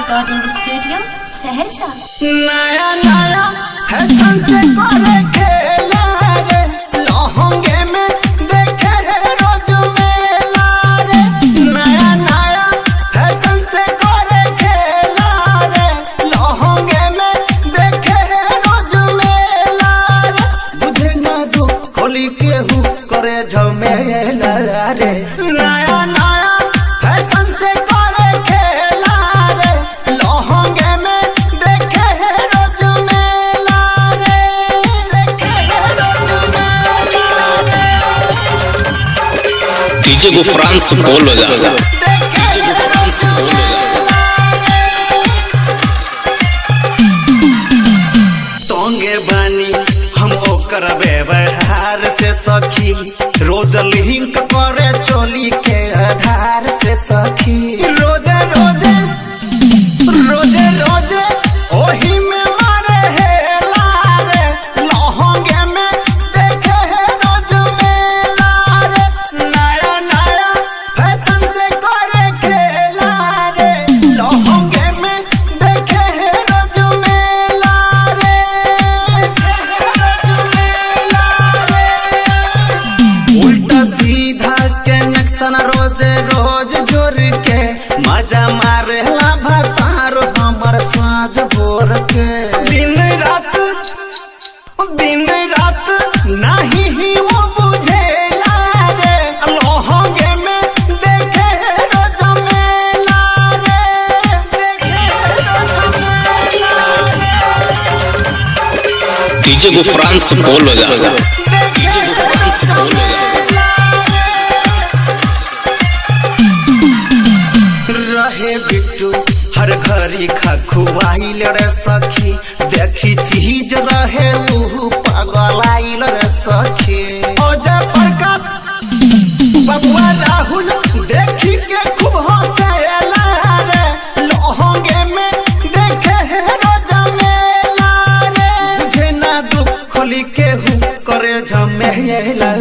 Recording studio Saharsa. नया नया fashion से करे खेला रे, लहंगे में देखे रोज मेला रे। नया नया फैशन से करे खेला रे, लहंगे में देखे रोज मेला रे। बुझे ना दो खोली के हु करे झमेला रे। नया नया फैशन से करे खेला रे, लहंगे में देखे रोज मेला रे, देखे रोज मेला रे। डीजे गुफरान सुपौल बजा, डीजे गुफरान सुपौल बजा। तोंगे बानी हम ओकर व्यवहार से सखी, रोज लिंक करे चोली के आधार से सखी। रोजे रोजे रोजे रोजे ओही में मारे हेला रे, लहंगे में देखे रोज मेला रे। नया नया फैशन से करे खेला रे, लहंगे में देखे रोज मेला रे, रोज मेला रे। उल्टा सीधा के नक्शन रोजे रोज जोर के मजा मारे ला भतार हमर साँझ भोर के। दिन रात नहीं ही वो बुझेला रे, लहंगे में देखे रोज मेला रे, देखे रोज मेला रे। डीजे गुफरान सुपौल बजा, डीजे गुफरान सुपौल बजा। रहे बिट्टू हर घड़ी खखुआइल रे सखी, देखी चीज रहे ऊ पागल आइल रे सखी। ओजे प्रकाश बबुआ राहुल देखी के खूब हंसेला रे, लहंगे में देखे रोज मेला रे। बुझे ना दुख खोली के हु करे झमेला